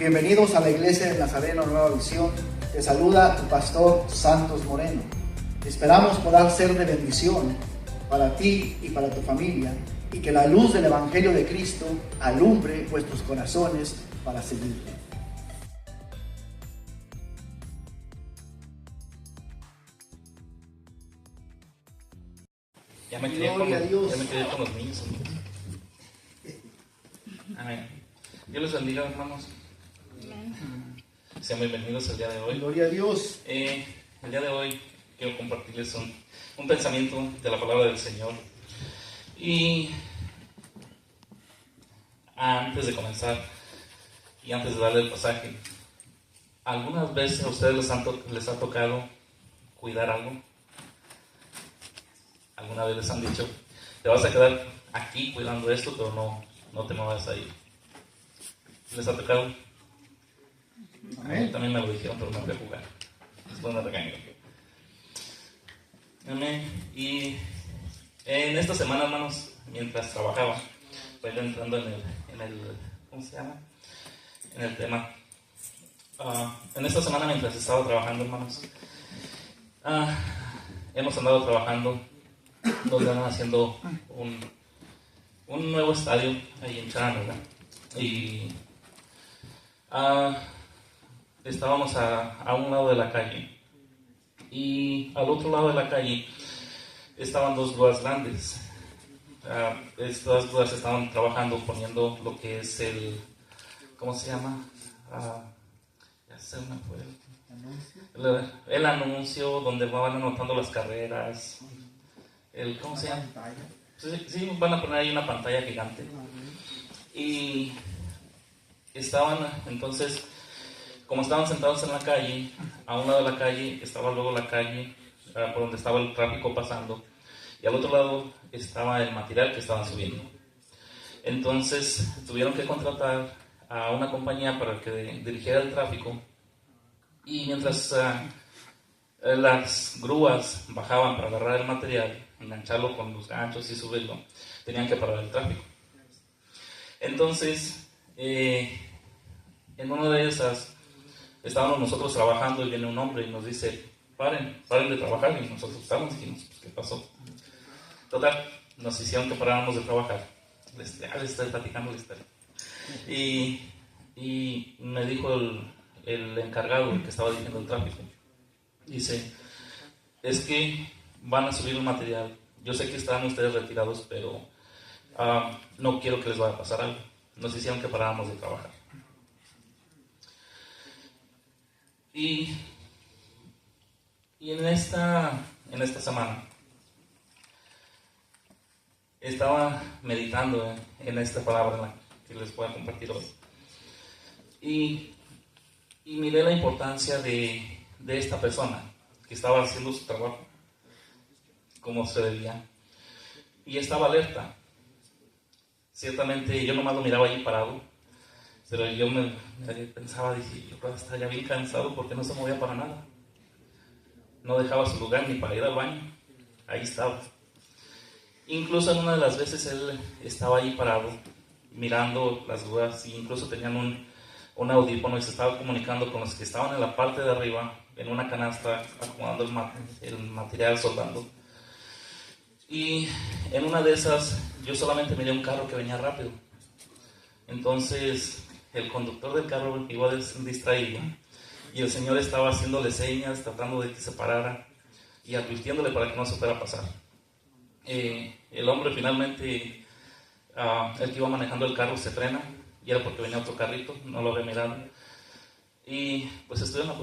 Bienvenidos a la Iglesia de Nazareno Nueva Visión. Te saluda tu pastor Santos Moreno. Esperamos poder ser de bendición para ti y para tu familia, y que la luz del Evangelio de Cristo alumbre vuestros corazones para seguirle. Ya me quedé con los niños. Amén. Dios les bendiga, hermanos. Sean bienvenidos el día de hoy. Gloria a Dios. El día de hoy quiero compartirles un pensamiento de la palabra del Señor. Y antes de comenzar y antes de darle el pasaje, ¿algunas veces a ustedes les ha tocado cuidar algo? ¿Alguna vez les han dicho, te vas a quedar aquí cuidando esto, pero no te muevas ahí? ¿Les ha tocado? A mí también me lo dijeron, pero me fui a jugar. Después me regañaron. Amén. Y en esta semana, hermanos, mientras trabajaba, fue entrando en el ¿cómo se llama? En el tema. En esta semana, mientras estaba trabajando, hermanos, hemos andado trabajando donde andan haciendo un nuevo estadio ahí en Chalmers, y estábamos a un lado de la calle, y al otro lado de la calle estaban dos grúas grandes. Estas grúas estaban trabajando poniendo lo que es ¿cómo se llama? Ya se me fue el anuncio donde van anotando las carreras. ¿Cómo se llama? Sí, van a poner ahí una pantalla gigante. Y entonces, como estaban sentados en la calle, a un lado de la calle estaba luego la calle por donde estaba el tráfico pasando, y al otro lado estaba el material que estaban subiendo. Entonces tuvieron que contratar a una compañía para que dirigiera el tráfico, y mientras las grúas bajaban para agarrar el material, engancharlo con los ganchos y subirlo, tenían que parar el tráfico. Entonces, en una de esas, estábamos nosotros trabajando y viene un hombre y nos dice, paren de trabajar, y nosotros dijimos, pues, ¿qué pasó? Total, nos hicieron que paráramos de trabajar. Les estoy platicando la historia. Y me dijo el encargado, el que estaba dirigiendo el tráfico, dice, es que van a subir un material. Yo sé que están ustedes retirados, pero no quiero que les vaya a pasar algo. Nos hicieron que paráramos de trabajar. Y en esta semana estaba meditando en esta palabra que les voy a compartir hoy. Y miré la importancia de esta persona que estaba haciendo su trabajo como se debía, y estaba alerta. Ciertamente yo nomás lo miraba ahí parado, pero yo me pensaba, dije, yo estaba ya bien cansado porque no se movía para nada, no dejaba su lugar ni para ir al baño, ahí estaba. Incluso en una de las veces él estaba ahí parado mirando las grúas, y incluso tenían un audífono y se estaba comunicando con los que estaban en la parte de arriba en una canasta acomodando el material, soldando. Y en una de esas yo solamente miré un carro que venía rápido. Entonces el conductor del carro iba distraído, y el Señor estaba haciéndole señas, tratando de que se parara y advirtiéndole para que no se fuera a pasar. El hombre finalmente, el que iba manejando el carro, se frena, y era porque venía otro carrito, no lo había mirado, y pues estuvieron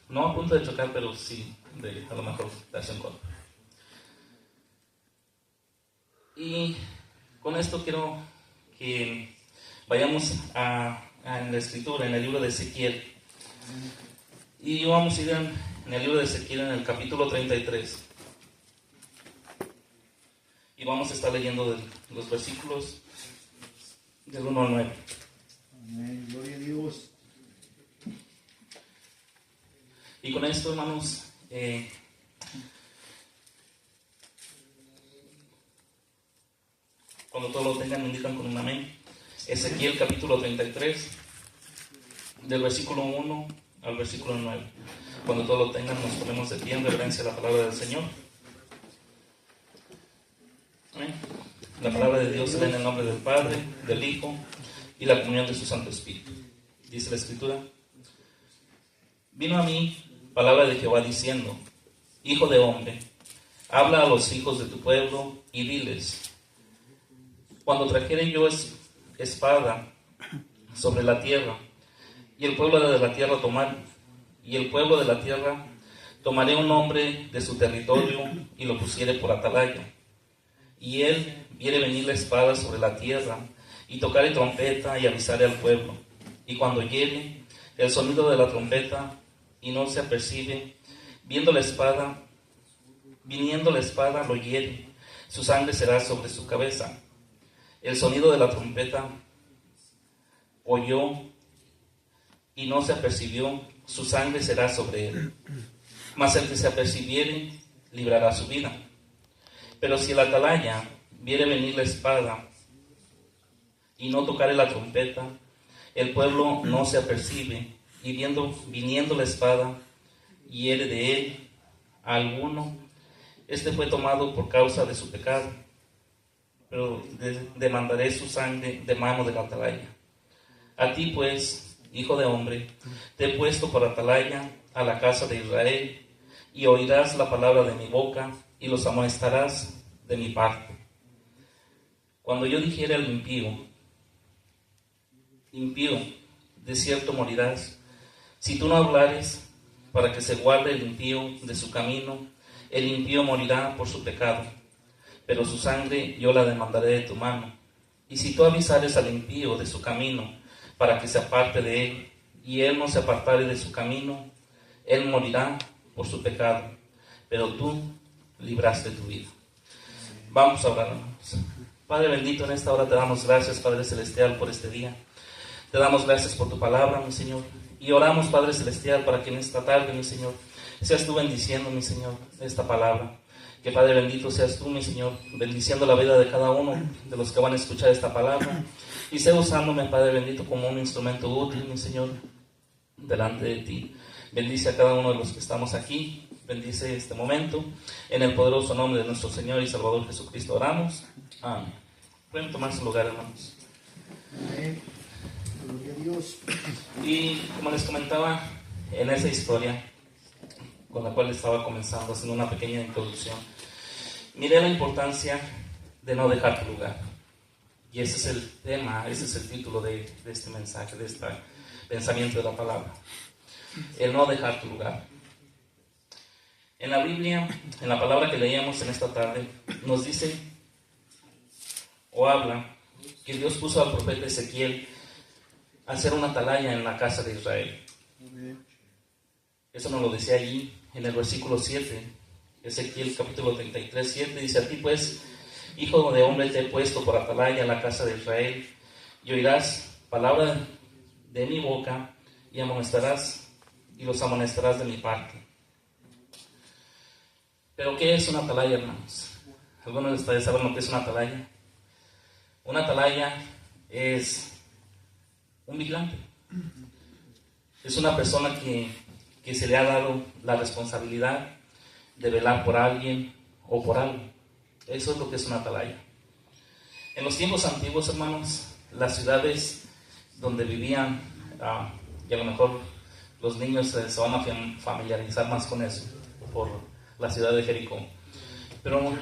no a punto de chocar, pero sí de a lo mejor darse un golpe. Y con esto quiero que vayamos en la escritura, en el libro de Ezequiel. Y vamos a ir en el libro de Ezequiel, en el capítulo 33. Y vamos a estar leyendo los versículos del 1 al 9. Amén, gloria a Dios. Y con esto, hermanos, cuando todos lo tengan, me indican con un amén. Ezequiel capítulo 33, del versículo 1 al versículo 9. Cuando todos lo tengan, nos ponemos de pie en reverencia a la palabra del Señor. Amén. La palabra de Dios se lee en el nombre del Padre, del Hijo y la comunión de su Santo Espíritu. Dice la Escritura: vino a mí palabra de Jehová diciendo: Hijo de hombre, habla a los hijos de tu pueblo y diles: cuando trajere yo espada sobre la tierra, y el pueblo de la tierra tomaré un hombre de su territorio y lo pusiere por atalaya, y él viere venir la espada sobre la tierra, y tocare trompeta y avisare al pueblo, y cuando oyere el sonido de la trompeta y no se apercibe, viniendo la espada lo hiere, su sangre será sobre su cabeza. El sonido de la trompeta oyó y no se apercibió, su sangre será sobre él. Mas el que se apercibiere librará su vida. Pero si el atalaya viere venir la espada y no tocare la trompeta, el pueblo no se apercibe, y viniendo la espada hiere de él a alguno, este fue tomado por causa de su pecado, pero demandaré su sangre de mano del atalaya. A ti pues, hijo de hombre, te he puesto por atalaya a la casa de Israel, y oirás la palabra de mi boca, y los amonestarás de mi parte. Cuando yo dijere al impío, de cierto morirás, si tú no hablares para que se guarde el impío de su camino, el impío morirá por su pecado, pero su sangre yo la demandaré de tu mano. Y si tú avisares al impío de su camino para que se aparte de él, y él no se apartare de su camino, él morirá por su pecado, pero tú libraste tu vida. Vamos a orar, hermanos. Padre bendito, en esta hora te damos gracias, Padre celestial, por este día. Te damos gracias por tu palabra, mi Señor. Y oramos, Padre celestial, para que en esta tarde, mi Señor, seas tú bendiciendo, mi Señor, esta palabra. Que, Padre bendito, seas tú, mi Señor, bendiciendo la vida de cada uno de los que van a escuchar esta palabra. Y sea usándome, Padre bendito, como un instrumento útil, mi Señor, delante de ti. Bendice a cada uno de los que estamos aquí. Bendice este momento. En el poderoso nombre de nuestro Señor y Salvador Jesucristo oramos. Amén. Pueden tomar su lugar, hermanos. Amén. Gloria a Dios. Y como les comentaba, en esa historia con la cual estaba comenzando, haciendo una pequeña introducción, miré la importancia de no dejar tu lugar. Y ese es el tema, ese es el título de este mensaje, de este pensamiento de la palabra. El no dejar tu lugar. En la Biblia, en la palabra que leíamos en esta tarde, nos dice o habla que Dios puso al profeta Ezequiel a hacer una atalaya en la casa de Israel. Eso nos lo decía allí en el versículo 7, Ezequiel capítulo 33, 7, dice: a ti pues, hijo de hombre, te he puesto por atalaya en la casa de Israel, y oirás palabra de mi boca, y los amonestarás de mi parte. Pero ¿qué es una atalaya, hermanos? ¿Algunos de ustedes saben lo que es una atalaya? Una atalaya es un vigilante. Es una persona que se le ha dado la responsabilidad de velar por alguien o por algo. Eso es lo que es una atalaya. En los tiempos antiguos, hermanos, las ciudades donde vivían, y a lo mejor los niños se van a familiarizar más con eso, por la ciudad de Jericó. Pero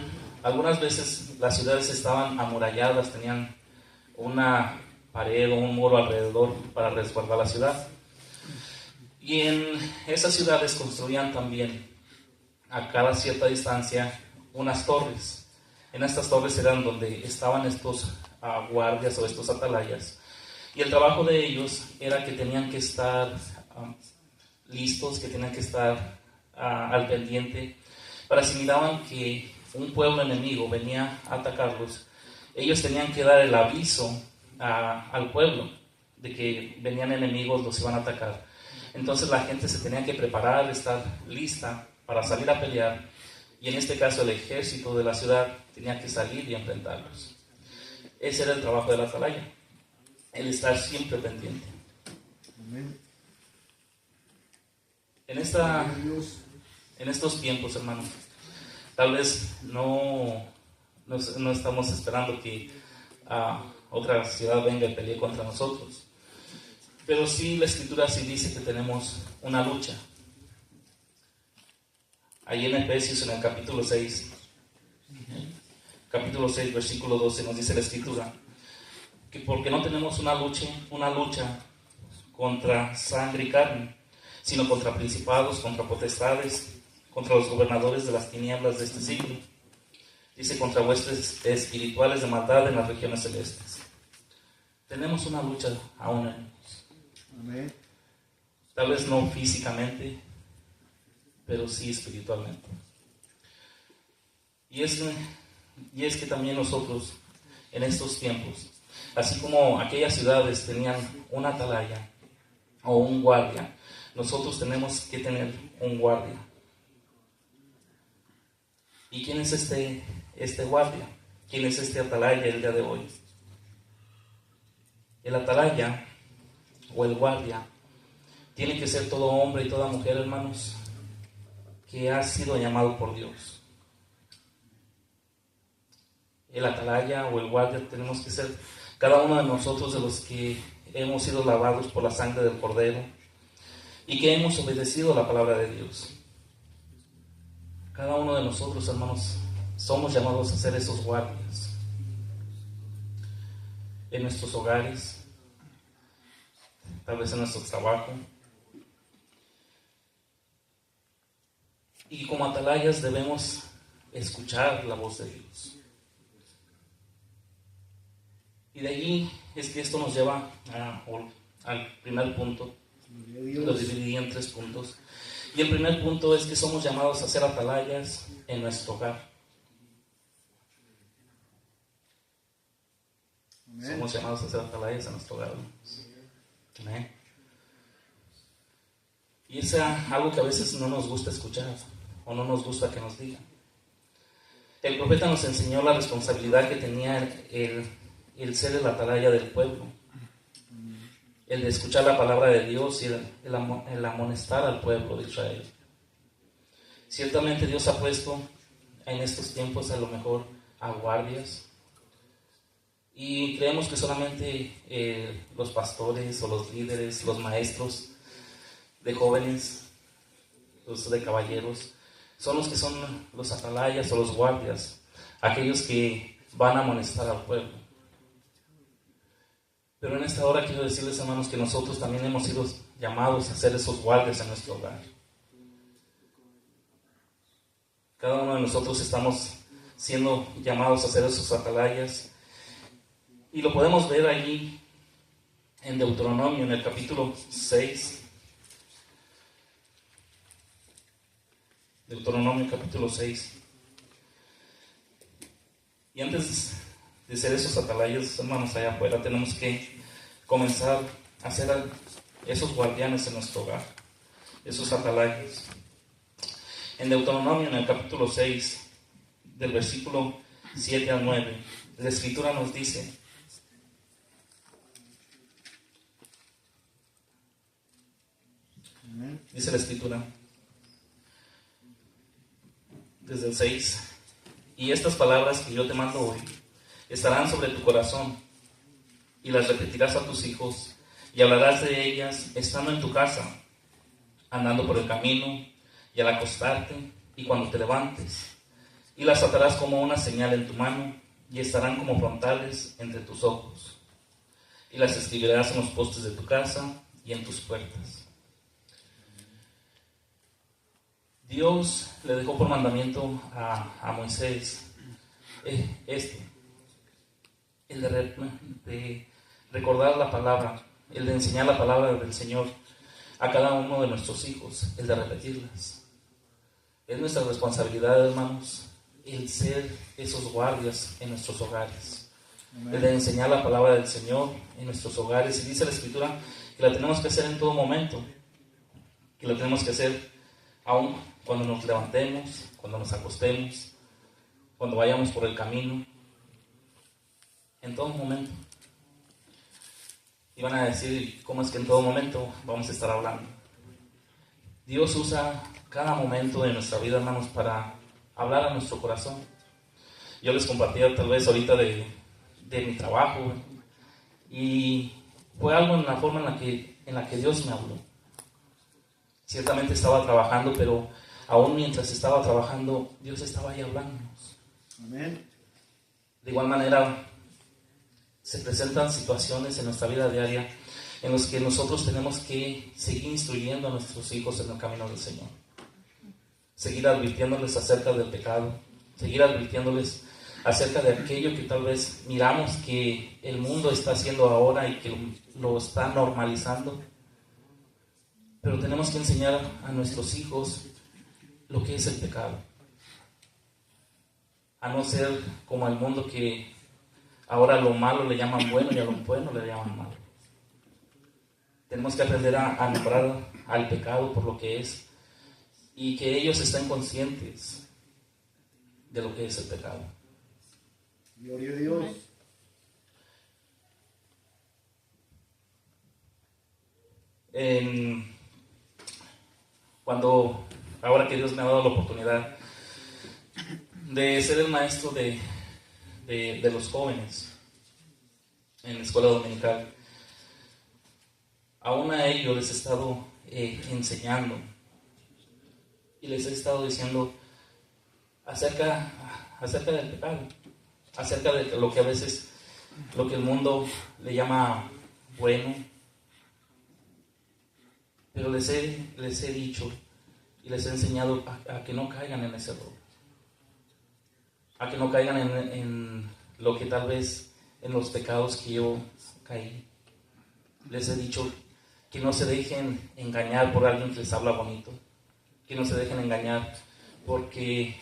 algunas veces las ciudades estaban amuralladas, tenían una pared o un muro alrededor para resguardar la ciudad. Y en esas ciudades construían también a cada cierta distancia unas torres. En estas torres eran donde estaban estos guardias o estos atalayas. Y el trabajo de ellos era que tenían que estar listos, que tenían que estar al pendiente, para si miraban que un pueblo enemigo venía a atacarlos, ellos tenían que dar el aviso al pueblo de que venían enemigos, los iban a atacar. Entonces la gente se tenía que preparar, estar lista para salir a pelear, y en este caso el ejército de la ciudad tenía que salir y enfrentarlos. Ese era el trabajo de la atalaya, el estar siempre pendiente. En estos tiempos, hermanos, tal vez no estamos esperando que otra ciudad venga y pelee contra nosotros, pero sí la Escritura sí dice que tenemos una lucha. Allí en Efesios, en el capítulo 6, versículo 12, nos dice la Escritura que porque no tenemos una lucha contra sangre y carne, sino contra principados, contra potestades, contra los gobernadores de las tinieblas de este siglo. Dice, contra huestes espirituales de maldad en las regiones celestes. Tenemos una lucha aún, hermanos. Amén. Tal vez no físicamente, pero sí espiritualmente. Y es que también nosotros, en estos tiempos, así como aquellas ciudades tenían una atalaya o un guardia, nosotros tenemos que tener un guardia. ¿Y quién es este guardia? ¿Quién es este atalaya el día de hoy? El atalaya o el guardia tiene que ser todo hombre y toda mujer, hermanos, que ha sido llamado por Dios. El atalaya o el guardia tenemos que ser cada uno de nosotros, de los que hemos sido lavados por la sangre del Cordero y que hemos obedecido la palabra de Dios. Cada uno de nosotros, hermanos, somos llamados a ser esos guardias en nuestros hogares, tal vez en nuestro trabajo. Y como atalayas debemos escuchar la voz de Dios. Y de allí es que esto nos lleva al primer punto. Lo dividí en 3 puntos. Y el primer punto es que somos llamados a ser atalayas en nuestro hogar. Amén. Somos llamados a ser atalayas en nuestro hogar. Amén. Y es algo que a veces no nos gusta escuchar o no nos gusta que nos digan. El profeta nos enseñó la responsabilidad que tenía el ser el atalaya del pueblo, el de escuchar la palabra de Dios y el amonestar al pueblo de Israel. Ciertamente Dios ha puesto en estos tiempos a lo mejor a guardias, y creemos que solamente los pastores o los líderes, los maestros de jóvenes, los de caballeros, son los que son los atalayas o los guardias, aquellos que van a amonestar al pueblo. Pero en esta hora quiero decirles, hermanos, que nosotros también hemos sido llamados a ser esos guardias en nuestro hogar. Cada uno de nosotros estamos siendo llamados a ser esos atalayas. Y lo podemos ver allí en Deuteronomio, en el capítulo 6. Deuteronomio capítulo 6. Y antes de ser esos atalayas, hermanos, allá afuera, tenemos que comenzar a ser esos guardianes en nuestro hogar, esos atalayas. En Deuteronomio, en el capítulo 6, del versículo 7 al 9, la Escritura nos dice: dice la Escritura, desde el 6: y estas palabras que yo te mando hoy estarán sobre tu corazón, y las repetirás a tus hijos, y hablarás de ellas estando en tu casa, andando por el camino, y al acostarte, y cuando te levantes, y las atarás como una señal en tu mano, y estarán como frontales entre tus ojos, y las escribirás en los postes de tu casa y en tus puertas. Dios le dejó por mandamiento a Moisés el de recordar la palabra, el de enseñar la palabra del Señor a cada uno de nuestros hijos, el de repetirlas. Es nuestra responsabilidad, hermanos, el ser esos guardias en nuestros hogares. Amén. El de enseñar la palabra del Señor en nuestros hogares. Y dice la Escritura que la tenemos que hacer en todo momento, que lo tenemos que hacer aún cuando nos levantemos, cuando nos acostemos, cuando vayamos por el camino, en todo momento. Y van a decir, ¿cómo es que en todo momento vamos a estar hablando? Dios usa cada momento de nuestra vida, hermanos, para hablar a nuestro corazón. Yo les compartía tal vez ahorita de mi trabajo, y fue algo en la forma en la que Dios me habló. Ciertamente estaba trabajando, pero aún mientras estaba trabajando, Dios estaba ahí hablándonos. Amén. De igual manera, se presentan situaciones en nuestra vida diaria en las que nosotros tenemos que seguir instruyendo a nuestros hijos en el camino del Señor. Seguir advirtiéndoles acerca del pecado, seguir advirtiéndoles acerca de aquello que tal vez miramos que el mundo está haciendo ahora y que lo está normalizando. Pero tenemos que enseñar a nuestros hijos lo que es el pecado. A no ser como el mundo, que ahora lo malo le llaman bueno y a lo bueno le llaman malo. Tenemos que aprender a nombrar al pecado por lo que es, y que ellos estén conscientes de lo que es el pecado. Gloria a Dios. Ahora que Dios me ha dado la oportunidad de ser el maestro de los jóvenes en la escuela dominical, aún a ellos les he estado enseñando y les he estado diciendo acerca del pecado, acerca de lo que a veces, lo que el mundo le llama bueno, pero les he dicho y les he enseñado a que no caigan en ese error, a que no caigan en lo que tal vez, en los pecados que yo caí. Les he dicho que no se dejen engañar por alguien que les habla bonito, que no se dejen engañar por querer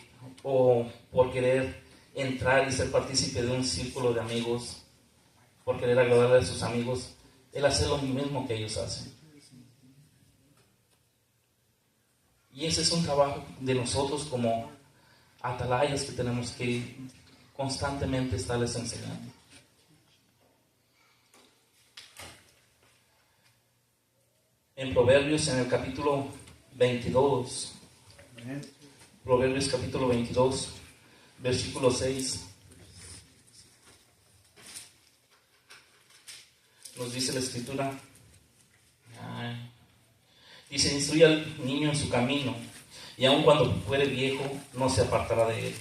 entrar y ser partícipe de un círculo de amigos, por querer agradarle a sus amigos, el hacer lo mismo que ellos hacen. Y ese es un trabajo de nosotros como atalayas que tenemos que constantemente estarles enseñando. En Proverbios, en el capítulo 22, Proverbios capítulo 22, versículo 6, nos dice la escritura, dice: instruye al niño en su camino, y aun cuando fuere viejo, no se apartará de él.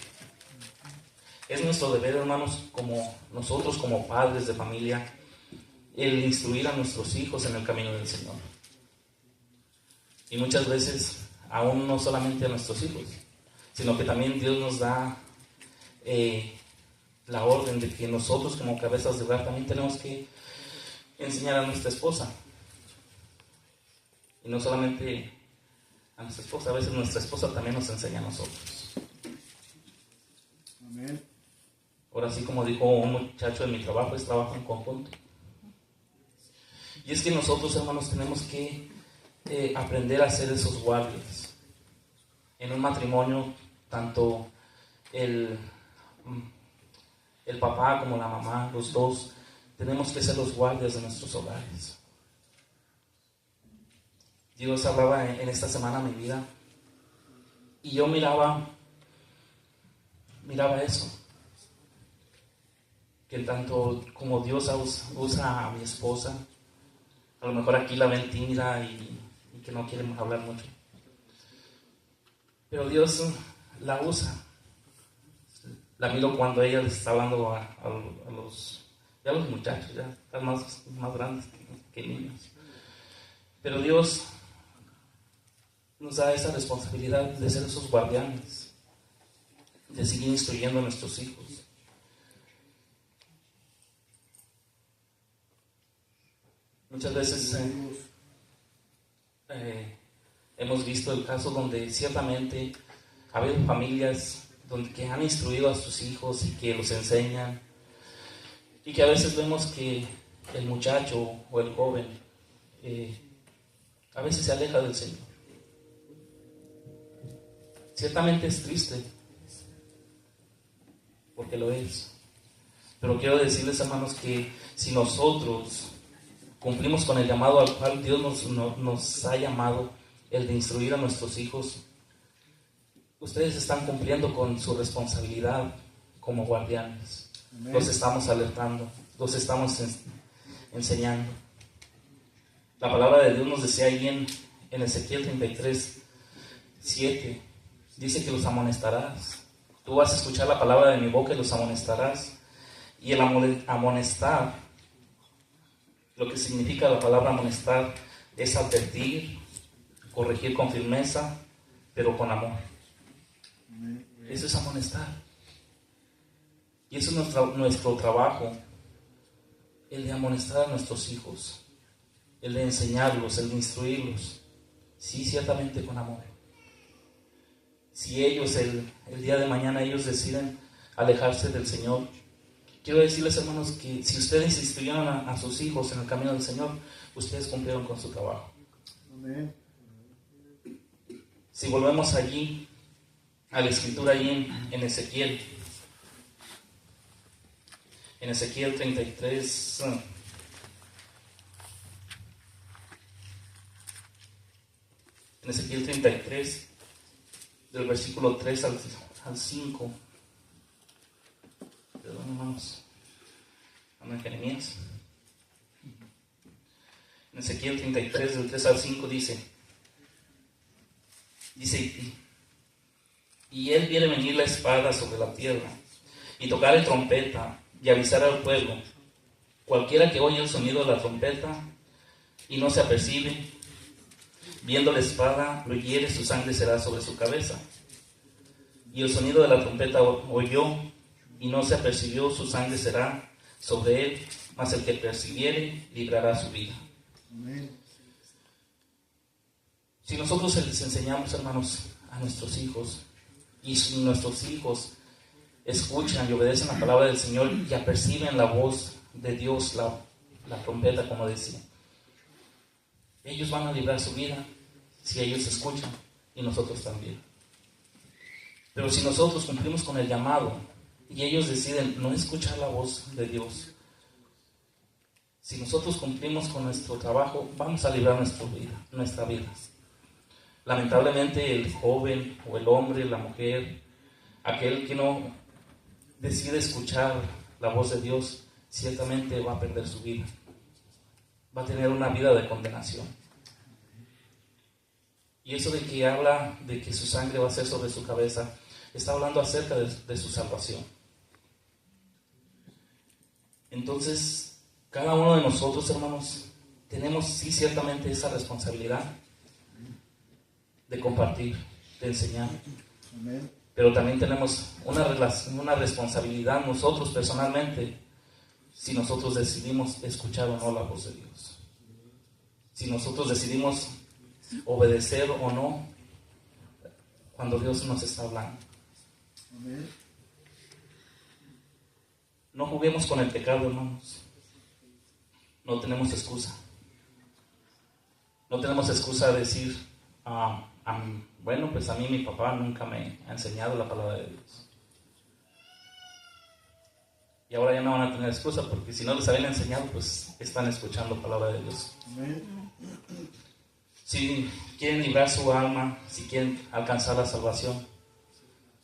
Es nuestro deber, hermanos, como nosotros como padres de familia, el instruir a nuestros hijos en el camino del Señor. Y muchas veces, aún no solamente a nuestros hijos, sino que también Dios nos da la orden de que nosotros como cabezas de hogar también tenemos que enseñar a nuestra esposa. Y no solamente a nuestra esposa, a veces nuestra esposa también nos enseña a nosotros. Amén. Ahora sí, como dijo un muchacho de mi trabajo, es trabajo en conjunto. Y es que nosotros, hermanos, tenemos que aprender a ser esos guardias. En un matrimonio, tanto el papá como la mamá, los dos, tenemos que ser los guardias de nuestros hogares. Dios hablaba en esta semana a mi vida, y yo miraba eso, que tanto como Dios usa a mi esposa, a lo mejor aquí la ven tímida y que no quieren hablar mucho, pero Dios la usa. La miro cuando ella les está hablando a los muchachos, ya están más grandes que niños, pero Dios nos da esa responsabilidad de ser esos guardianes, de seguir instruyendo a nuestros hijos. Muchas veces hemos visto el caso donde ciertamente ha habido familias que han instruido a sus hijos y que los enseñan, y que a veces vemos que el muchacho o el joven a veces se aleja del Señor. Ciertamente es triste, porque lo es. Pero quiero decirles, hermanos, que si nosotros cumplimos con el llamado al cual Dios nos ha llamado, el de instruir a nuestros hijos, ustedes están cumpliendo con su responsabilidad como guardianes. Amén. Los estamos alertando, los estamos enseñando. La palabra de Dios nos decía ahí en Ezequiel 33:7, dice que los amonestarás. Tú vas a escuchar la palabra de mi boca y los amonestarás. Y el amonestar, lo que significa la palabra amonestar, es advertir, corregir con firmeza, pero con amor. Eso es amonestar. Y eso es nuestro trabajo, el de amonestar a nuestros hijos, el de enseñarlos, el de instruirlos. Sí, ciertamente con amor. Si ellos, el día de mañana, ellos deciden alejarse del Señor, quiero decirles, hermanos, que si ustedes instruyeron a sus hijos en el camino del Señor, ustedes cumplieron con su trabajo. Amén. Si volvemos allí, a la escritura allí en Ezequiel 33, en Ezequiel 33, del versículo 3 al 5, perdón, hermanos, en Jeremías, en Ezequiel 33, del 3 al 5 dice, y él viene venir la espada sobre la tierra, y tocar el trompeta, y avisar al pueblo. Cualquiera que oye el sonido de la trompeta, y no se apercibe, viendo la espada, lo hiere, su sangre será sobre su cabeza. Y el sonido de la trompeta oyó, y no se apercibió, su sangre será sobre él, mas el que percibiere, librará su vida. Amén. Si nosotros les enseñamos, hermanos, a nuestros hijos, y si nuestros hijos escuchan y obedecen la palabra del Señor y aperciben la voz de Dios, la trompeta, como decía, ellos van a librar su vida si ellos escuchan, y nosotros también. Pero si nosotros cumplimos con el llamado y ellos deciden no escuchar la voz de Dios, si nosotros cumplimos con nuestro trabajo, vamos a librar nuestra vida. Lamentablemente el joven o el hombre, la mujer, aquel que no decide escuchar la voz de Dios, ciertamente va a perder su vida. Va a tener una vida de condenación. Y eso de que habla de que su sangre va a ser sobre su cabeza, está hablando acerca de su salvación. Entonces, cada uno de nosotros, hermanos, tenemos sí ciertamente esa responsabilidad de compartir, de enseñar. Amén. Pero también tenemos una responsabilidad nosotros personalmente, si nosotros decidimos escuchar o no la voz de Dios. Si nosotros decidimos obedecer o no cuando Dios nos está hablando. Amén. No juguemos con el pecado, hermanos. No tenemos excusa. No tenemos excusa de decir, bueno, pues a mí mi papá nunca me ha enseñado la palabra de Dios. Y ahora ya no van a tener excusa, porque si no les habían enseñado, pues están escuchando la palabra de Dios. Amén. Si quieren librar su alma, si quieren alcanzar la salvación,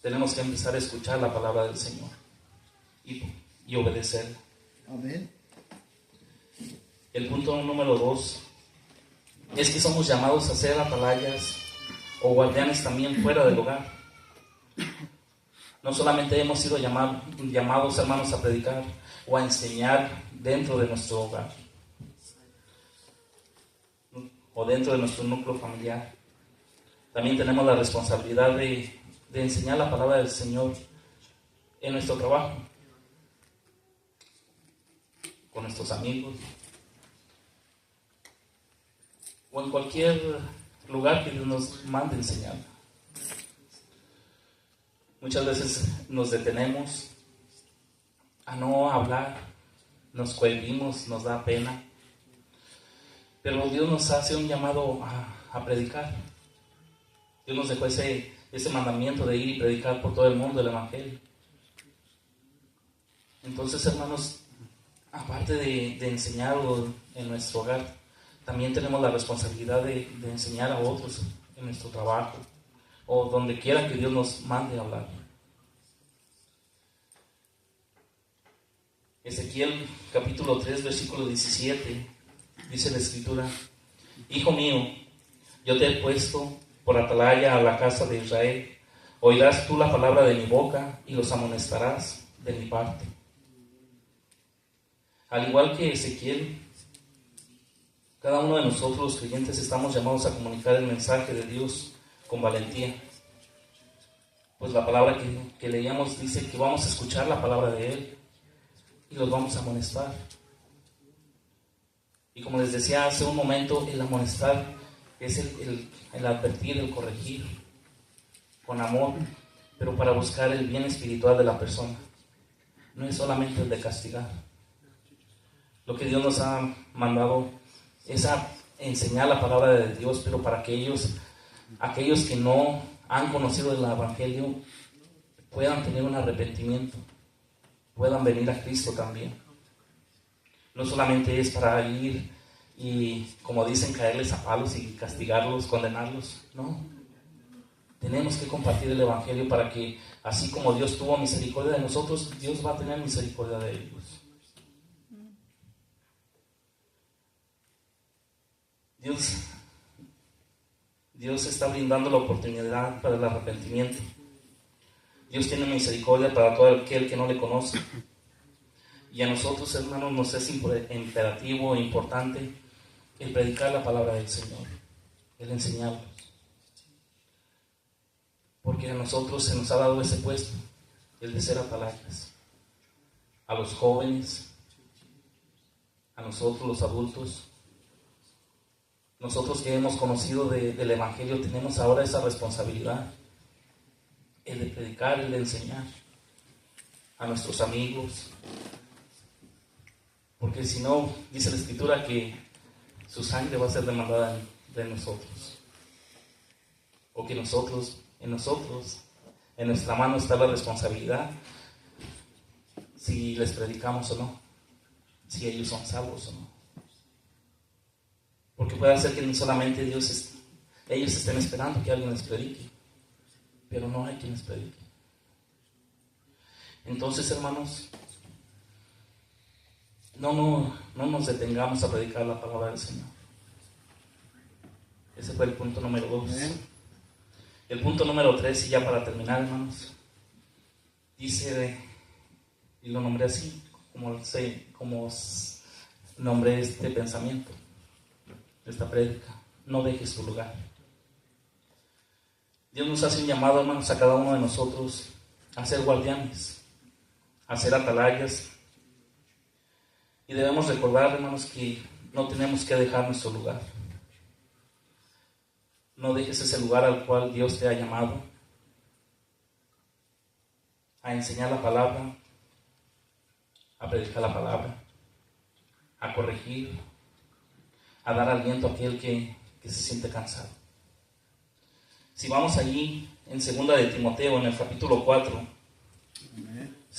tenemos que empezar a escuchar la palabra del Señor y obedecer. Amén. El punto número 2 es que somos llamados a ser atalayas o guardianes también fuera del hogar. No solamente hemos sido llamados, hermanos, a predicar o a enseñar dentro de nuestro hogar o dentro de nuestro núcleo familiar. También tenemos la responsabilidad de enseñar la palabra del Señor en nuestro trabajo, con nuestros amigos o en cualquier lugar que Dios nos mande enseñar. Muchas veces nos detenemos a no hablar, nos cohibimos, nos da pena, pero Dios nos hace un llamado a predicar. Dios nos dejó ese mandamiento de ir y predicar por todo el mundo el Evangelio. Entonces, hermanos, aparte de enseñarlo en nuestro hogar, también tenemos la responsabilidad de enseñar a otros en nuestro trabajo o donde quiera que Dios nos mande a hablar. Ezequiel capítulo 3, versículo 17, dice la Escritura: Hijo mío, yo te he puesto por atalaya a la casa de Israel. Oirás tú la palabra de mi boca y los amonestarás de mi parte. Al igual que Ezequiel, cada uno de nosotros los creyentes estamos llamados a comunicar el mensaje de Dios con valentía. Pues la palabra que leíamos dice que vamos a escuchar la palabra de Él y los vamos a amonestar. Y como les decía hace un momento, el amonestar es el advertir, el corregir con amor, pero para buscar el bien espiritual de la persona. No es solamente el de castigar. Lo que Dios nos ha mandado es a enseñar la palabra de Dios, pero para que aquellos que no han conocido el Evangelio puedan tener un arrepentimiento, puedan venir a Cristo también. No solamente es para ir y, como dicen, caerles a palos y castigarlos, condenarlos. No. Tenemos que compartir el Evangelio para que, así como Dios tuvo misericordia de nosotros, Dios va a tener misericordia de ellos. Dios está brindando la oportunidad para el arrepentimiento. Dios tiene misericordia para todo aquel que no le conoce. Y a nosotros, hermanos, nos es imperativo e importante el predicar la palabra del Señor, el enseñarlos. Porque a nosotros se nos ha dado ese puesto, el de ser atalayas. A los jóvenes, a nosotros los adultos, nosotros que hemos conocido del Evangelio, tenemos ahora esa responsabilidad, el de predicar, el de enseñar a nuestros amigos. Porque si no, dice la Escritura que su sangre va a ser demandada de nosotros. O que en nuestra mano está la responsabilidad si les predicamos o no, si ellos son salvos o no. Porque puede ser que no solamente ellos estén esperando que alguien les predique, pero no hay quien les predique. Entonces, hermanos, no nos detengamos a predicar la palabra del Señor. Ese fue el punto número 2. El punto número 3, y ya para terminar, hermanos, dice, y lo nombré así, como nombré este pensamiento, esta prédica: no dejes tu lugar. Dios nos hace un llamado, hermanos, a cada uno de nosotros a ser guardianes, a ser atalayas. Y debemos recordar, hermanos, que no tenemos que dejar nuestro lugar. No dejes ese lugar al cual Dios te ha llamado a enseñar la palabra, a predicar la palabra, a corregir, a dar aliento a aquel que se siente cansado. Si vamos allí en 2 de Timoteo, en el capítulo 4,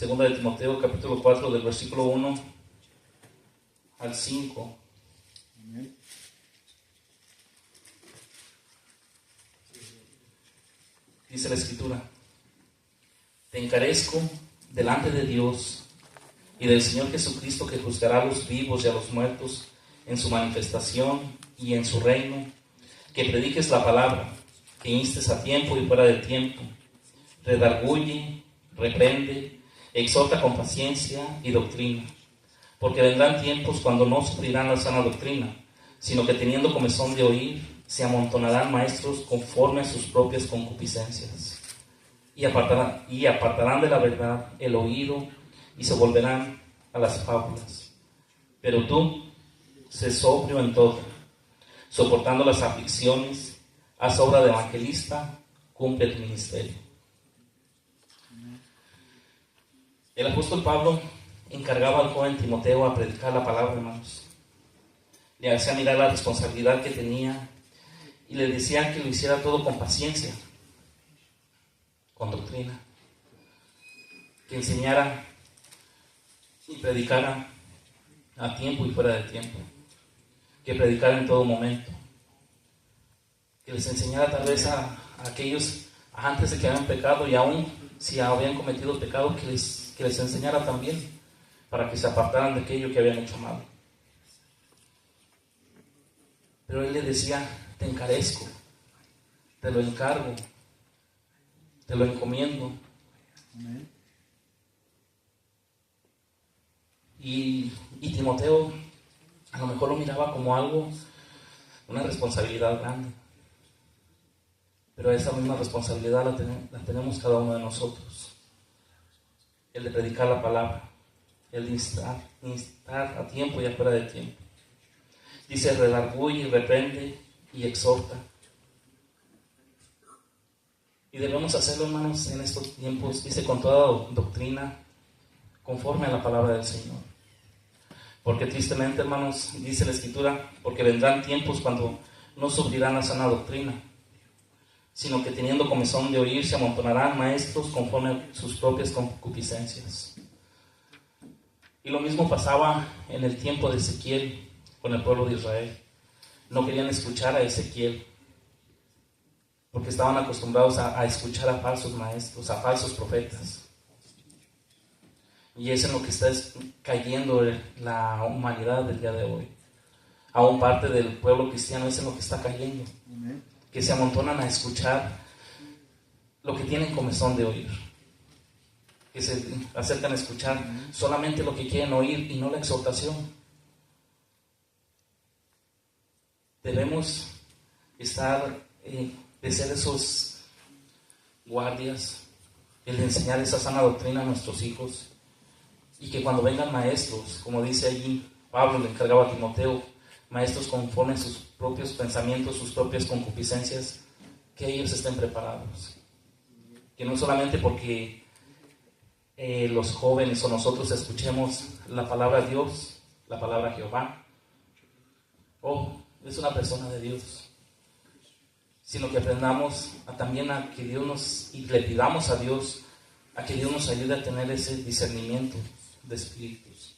2 de Timoteo, capítulo 4, del versículo 1 al 5. Dice la Escritura: te encarezco delante de Dios y del Señor Jesucristo, que juzgará a los vivos y a los muertos en su manifestación y en su reino, que prediques la palabra, que instes a tiempo y fuera de tiempo, redarguye, reprende, exhorta con paciencia y doctrina. Porque vendrán tiempos cuando no sufrirán la sana doctrina, sino que teniendo comezón de oír, se amontonarán maestros conforme a sus propias concupiscencias, y apartarán de la verdad el oído, y se volverán a las fábulas. Pero tú, sé sobrio en todo, soportando las aflicciones, haz obra de evangelista, cumple tu ministerio. El apóstol Pablo encargaba al joven Timoteo a predicar la palabra, hermanos. Le hacía mirar la responsabilidad que tenía y le decía que lo hiciera todo con paciencia, con doctrina, que enseñara y predicara a tiempo y fuera de tiempo, que predicara en todo momento, que les enseñara tal vez a aquellos antes de que habían pecado, y aún si habían cometido pecado, que les enseñara también, para que se apartaran de aquello que habían hecho mal. Pero él le decía: te encarezco, te lo encargo, te lo encomiendo. Amén. Y Timoteo a lo mejor lo miraba como algo, una responsabilidad grande. Pero esa misma responsabilidad la tenemos cada uno de nosotros. El de predicar la palabra, el de instar a tiempo y afuera de tiempo. Dice: redarguye, reprende y exhorta. Y debemos hacerlo, hermanos, en estos tiempos. Dice: con toda doctrina, conforme a la palabra del Señor. Porque tristemente, hermanos, dice la Escritura, porque vendrán tiempos cuando no sufrirán la sana doctrina, sino que teniendo comezón de oír, se amontonarán maestros conforme a sus propias concupiscencias. Y lo mismo pasaba en el tiempo de Ezequiel con el pueblo de Israel. No querían escuchar a Ezequiel, porque estaban acostumbrados a escuchar a falsos maestros, a falsos profetas. Y es en lo que está cayendo la humanidad del día de hoy. Aún parte del pueblo cristiano es en lo que está cayendo. Amén. Que se amontonan a escuchar lo que tienen comezón de oír. Que se acercan a escuchar solamente lo que quieren oír y no la exhortación. Debemos estar de ser esos guardias, el de enseñar esa sana doctrina a nuestros hijos. Y que cuando vengan maestros, como dice allí Pablo, le encargaba a Timoteo, maestros conforme a sus propios pensamientos, sus propias concupiscencias, que ellos estén preparados. Que no solamente porque los jóvenes o nosotros escuchemos la palabra de Dios, la palabra Jehová, es una persona de Dios, sino que aprendamos también a que Dios y le pidamos a Dios a que Dios nos ayude a tener ese discernimiento de espíritus,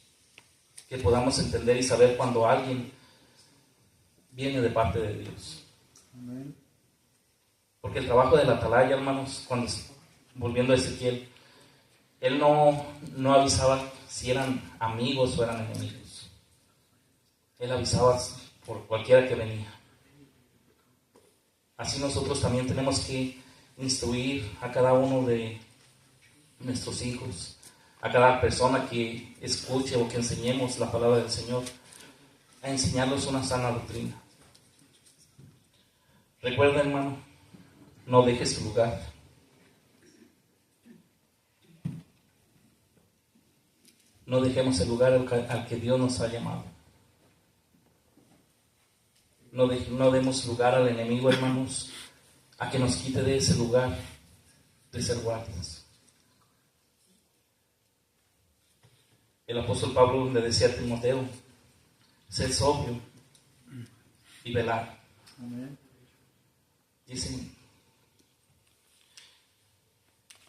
que podamos entender y saber cuando alguien viene de parte de Dios. Amén. Porque el trabajo del atalaya, hermanos, volviendo a Ezequiel, él no avisaba si eran amigos o eran enemigos. Él avisaba por cualquiera que venía. Así nosotros también tenemos que instruir a cada uno de nuestros hijos, a cada persona que escuche o que enseñemos la palabra del Señor, a enseñarles una sana doctrina. Recuerda, hermano, no dejes tu lugar. No dejemos el lugar al que Dios nos ha llamado. No demos lugar al enemigo, hermanos, a que nos quite de ese lugar de ser guardias. El apóstol Pablo le decía a Timoteo: sed sobrio y velad. Amén. Dice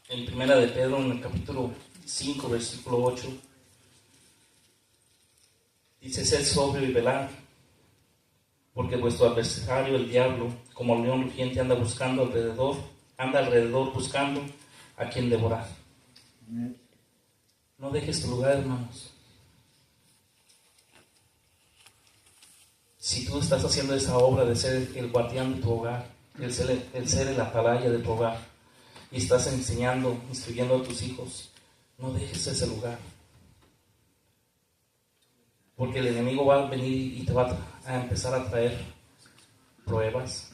en Primera de Pedro, en el capítulo 5, versículo 8, dice: sed sobrio y velad, porque vuestro adversario, el diablo, como león rugiente, anda alrededor buscando a quien devorar. Amén. No dejes tu lugar, hermanos. Si tú estás haciendo esa obra de ser el guardián de tu hogar, el ser el atalaya de tu hogar, y estás enseñando, instruyendo a tus hijos, no dejes ese lugar. Porque el enemigo va a venir y te va a empezar a traer pruebas.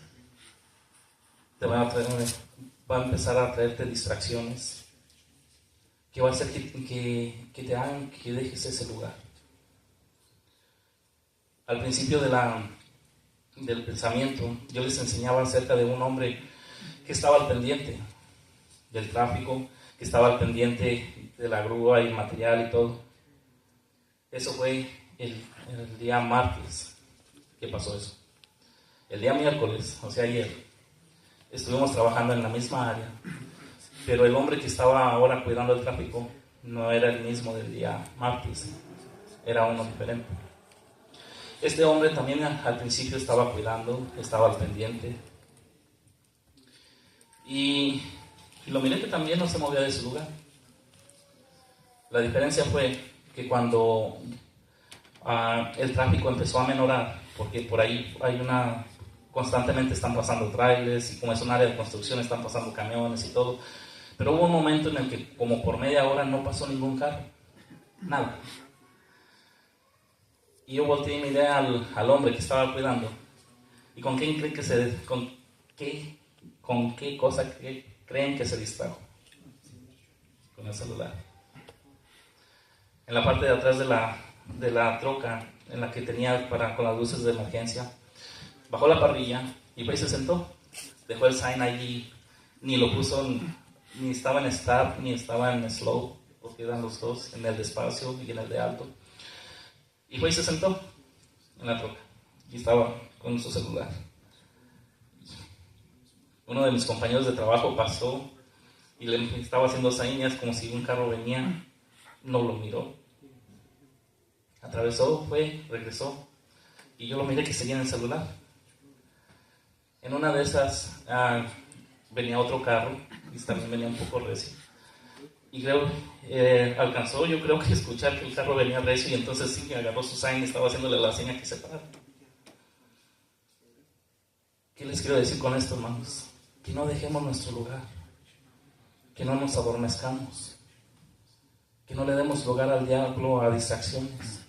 Va a empezar a traerte distracciones, que va a hacer que te hagan que dejes ese lugar. Al principio del pensamiento, yo les enseñaba acerca de un hombre que estaba al pendiente del tráfico, que estaba al pendiente de la grúa y material y todo. Eso fue el día martes que pasó eso. El día miércoles, o sea ayer, estuvimos trabajando en la misma área, pero el hombre que estaba ahora cuidando el tráfico no era el mismo del día martes, era uno diferente. Este hombre también al principio estaba cuidando, estaba al pendiente. Y lo miré que también no se movía de su lugar. La diferencia fue que cuando el tráfico empezó a menorar, porque por ahí constantemente están pasando trailers, y como es un área de construcción están pasando camiones y todo, pero hubo un momento en el que como por media hora no pasó ningún carro, nada. Y yo volteé y miré al hombre que estaba cuidando, y ¿con quién creen con qué cosa creen que se distrajo? Con el celular. En la parte de atrás de la troca, en la que tenía con las luces de emergencia, bajó la parrilla y fue y se sentó. Dejó el sign allí, ni lo puso, ni estaba en start, ni estaba en slow, porque eran los dos, en el de despacio y en el de alto. Y fue y se sentó en la troca y estaba con su celular. Uno de mis compañeros de trabajo pasó y le estaba haciendo señas como si un carro venía. No lo miró. Atravesó, regresó. Y yo lo miré que seguía en el celular. En una de esas venía otro carro y también venía un poco recio. Y alcanzó, yo creo que escuchar que el carro venía recio, y entonces sí, agarró su sign y estaba haciéndole la seña que se parara. ¿Qué les quiero decir con esto, hermanos? Que no dejemos nuestro lugar, que no nos adormezcamos, que no le demos lugar al diablo a distracciones.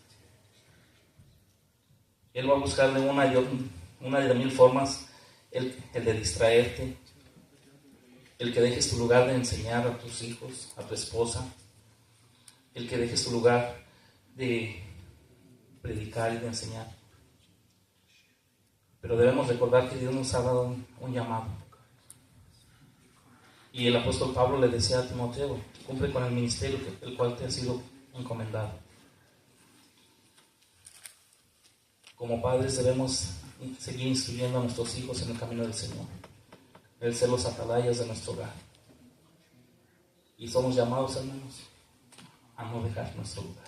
Él va a buscar de una de mil formas el de distraerte, el que dejes tu lugar de enseñar a tus hijos, a tu esposa, el que dejes tu lugar de predicar y de enseñar. Pero debemos recordar que Dios nos ha dado un llamado. Y el apóstol Pablo le decía a Timoteo: cumple con el ministerio el cual te ha sido encomendado. Como padres debemos seguir instruyendo a nuestros hijos en el camino del Señor, el ser los atalayas de nuestro hogar. Y somos llamados, hermanos, a no dejar nuestro lugar.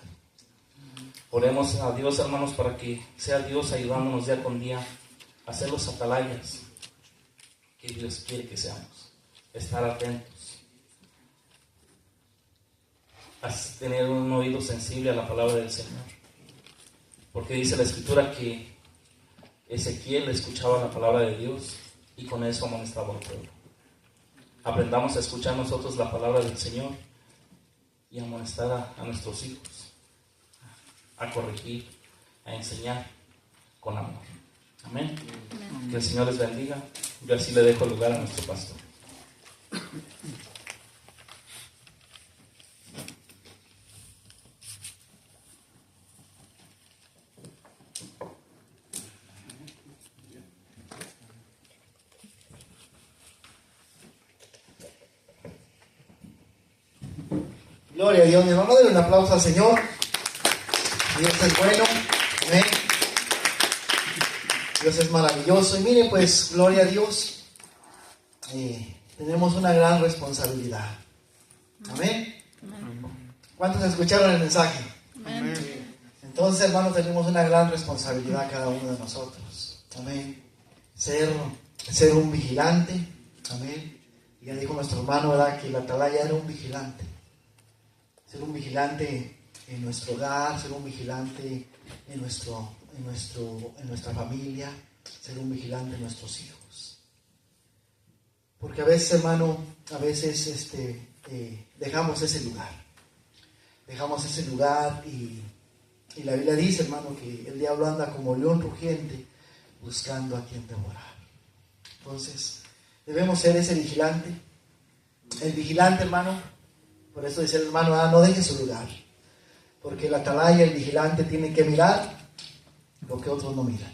Oremos a Dios, hermanos, para que sea Dios ayudándonos día con día a ser los atalayas que Dios quiere que seamos. Estar atentos, a tener un oído sensible a la palabra del Señor. Porque dice la Escritura que Ezequiel escuchaba la palabra de Dios y con eso amonestaba al pueblo. Aprendamos a escuchar nosotros la palabra del Señor y a amonestar a nuestros hijos, a corregir, a enseñar con amor. Amén. Amén. Que el Señor les bendiga. Yo así le dejo el lugar a nuestro pastor. Gloria a Dios, mi hermano, denle un aplauso al Señor. Dios es bueno. Amén. Dios es maravilloso. Y mire, pues, gloria a Dios. Tenemos una gran responsabilidad. Amén. ¿Cuántos escucharon el mensaje? Amén. Entonces, hermanos, tenemos una gran responsabilidad cada uno de nosotros. Amén. Ser un vigilante. Amén. Ya dijo nuestro hermano, ¿verdad?, que la atalaya era un vigilante. Ser un vigilante en nuestro hogar, ser un vigilante en nuestra familia, ser un vigilante en nuestros hijos. Porque a veces, hermano, dejamos ese lugar. Dejamos ese lugar y la Biblia dice, hermano, que el diablo anda como león rugiente buscando a quien devorar. Entonces, debemos ser ese vigilante. El vigilante, hermano, por eso dice el hermano, no deje su lugar. Porque el atalaya, el vigilante, tiene que mirar lo que otros no miran.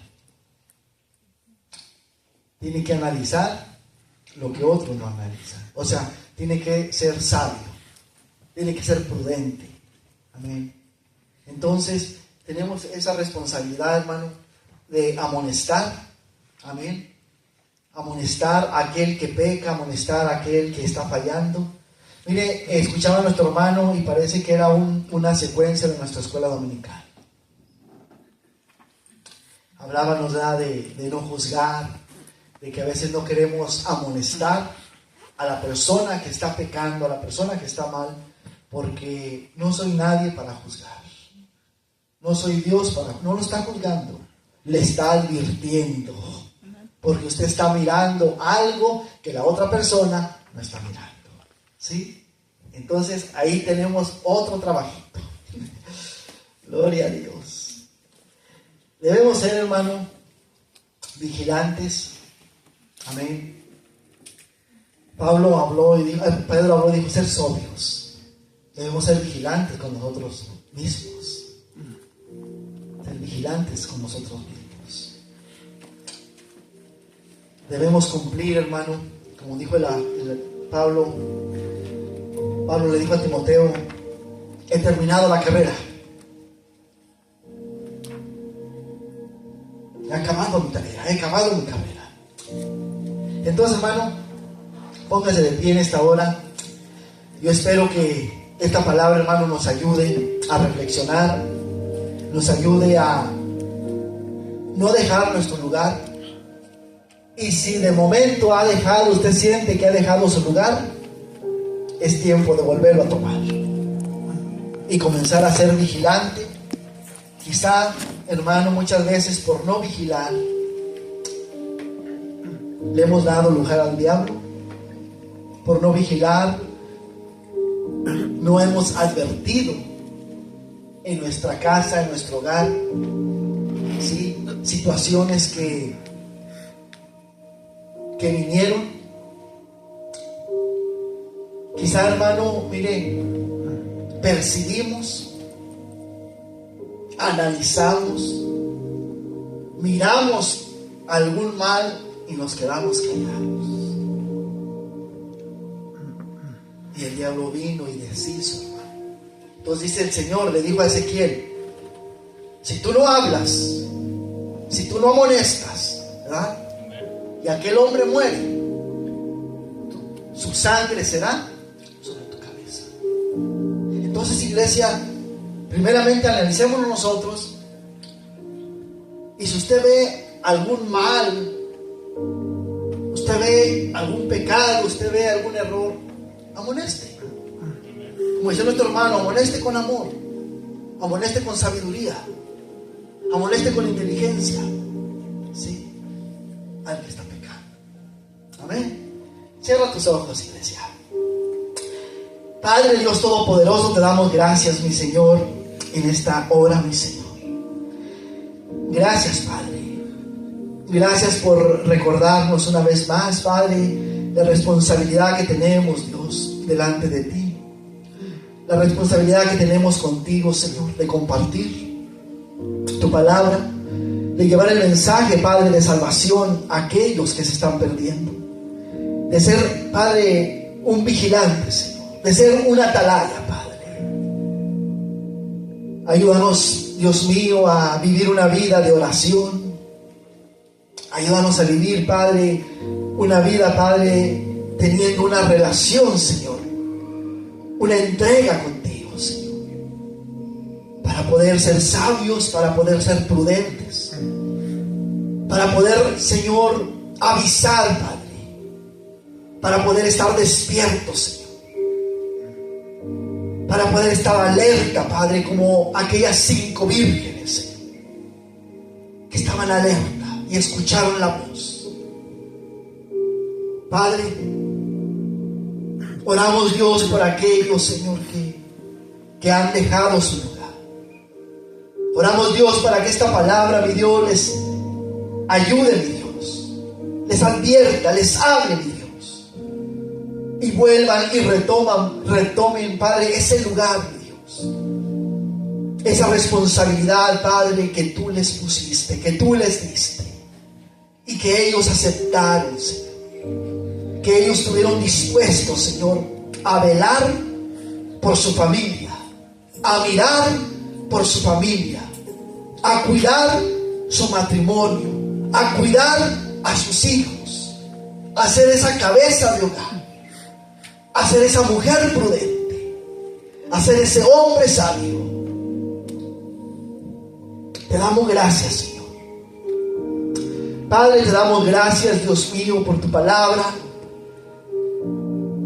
Tiene que analizar lo que otros no analizan. O sea, tiene que ser sabio. Tiene que ser prudente. Amén. Entonces, tenemos esa responsabilidad, hermano, de amonestar. Amén. Amonestar a aquel que peca, amonestar a aquel que está fallando. Mire, escuchaba a nuestro hermano y parece que era una secuencia de nuestra escuela dominical. Hablábamos de no juzgar, de que a veces no queremos amonestar a la persona que está pecando, a la persona que está mal, porque no soy nadie para juzgar. No soy Dios no lo está juzgando, le está advirtiendo, porque usted está mirando algo que la otra persona no está mirando, ¿sí? Entonces ahí tenemos otro trabajito. Gloria a Dios. Debemos ser, hermano, vigilantes. Amén. Pedro habló y dijo ser sobrios. Debemos ser vigilantes con nosotros mismos. Ser vigilantes con nosotros mismos. Debemos cumplir, hermano, como dijo Pablo le dijo a Timoteo: he terminado la carrera. He acabado mi carrera. Entonces, hermano, póngase de pie en esta hora. Yo espero que esta palabra, hermano, nos ayude a reflexionar, nos ayude a no dejar nuestro lugar. Y si de momento usted siente que ha dejado su lugar, es tiempo de volverlo a tomar y comenzar a ser vigilante. Quizá, hermano, muchas veces por no vigilar le hemos dado lugar al diablo. Por no vigilar no hemos advertido en nuestra casa, en nuestro hogar, ¿sí? Situaciones que vinieron. Quizá, hermano, mire, percibimos, analizamos, miramos algún mal y nos quedamos callados. Y el diablo vino y deshizo, hermano. Entonces dice el Señor, le dijo a Ezequiel: si tú no hablas, si tú no amonestas, ¿verdad? Y aquel hombre muere, su sangre será sobre tu cabeza. Entonces, iglesia, primeramente analicémonos nosotros. Y si usted ve algún mal, usted ve algún pecado, usted ve algún error, amoneste. Como dice nuestro hermano, amoneste con amor, amoneste con sabiduría, amoneste con inteligencia, ¿sí? Al que está pecando. Amén. Cierra tus ojos, iglesia. Padre Dios Todopoderoso, te damos gracias, mi Señor, en esta hora, mi Señor. Gracias, Padre. Gracias por recordarnos una vez más, Padre, la responsabilidad que tenemos, Dios, delante de ti. La responsabilidad que tenemos contigo, Señor, de compartir tu palabra, de llevar el mensaje, Padre, de salvación a aquellos que se están perdiendo. De ser, Padre, un vigilante, Señor, de ser una atalaya, Padre. Ayúdanos, Dios mío, a vivir una vida de oración. Ayúdanos a vivir, Padre, una vida, Padre, teniendo una relación, Señor, una entrega contigo, Señor, para poder ser sabios, para poder ser prudentes, para poder, Señor, avisar, Padre, para poder estar despiertos, Señor, para poder estar alerta, Padre, como aquellas 5 vírgenes, Señor, que estaban alerta y escucharon la voz. Padre, oramos, Dios, por aquellos, Señor, que han dejado su lugar. Oramos, Dios, para que esta palabra, mi Dios, les ayude, mi Dios, les advierta, les hable, mi Dios, y vuelvan y retomen, Padre, ese lugar, mi Dios, esa responsabilidad, Padre, que tú les pusiste, que tú les diste, y que ellos aceptaron, Señor, que ellos estuvieron dispuestos, Señor, a velar por su familia, a mirar por su familia, a cuidar su matrimonio, a cuidar a sus hijos, a ser esa cabeza de hogar, a ser esa mujer prudente, a ser ese hombre sabio. Te damos gracias, Señor, Padre, te damos gracias, Dios mío, por tu palabra.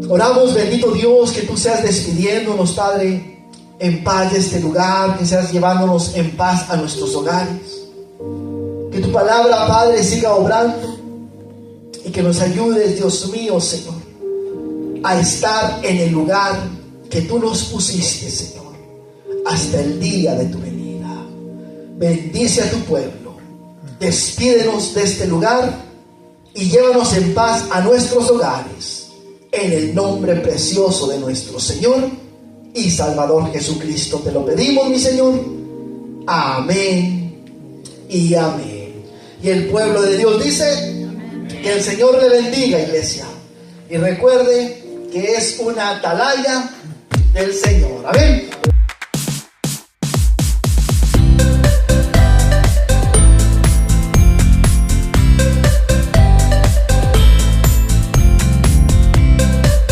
Oramos, bendito Dios, que tú seas despidiéndonos, Padre, en paz de este lugar, que seas llevándonos en paz a nuestros hogares. Que tu palabra, Padre, siga obrando y que nos ayudes, Dios mío, Señor, a estar en el lugar que tú nos pusiste, Señor, hasta el día de tu venida. Bendice a tu pueblo, despídenos de este lugar y llévanos en paz a nuestros hogares, en el nombre precioso de nuestro Señor y Salvador Jesucristo. Te lo pedimos, mi Señor. Amén y amén. Y el pueblo de Dios dice: que el Señor le bendiga, iglesia. Y recuerde que es una atalaya del Señor. Amén.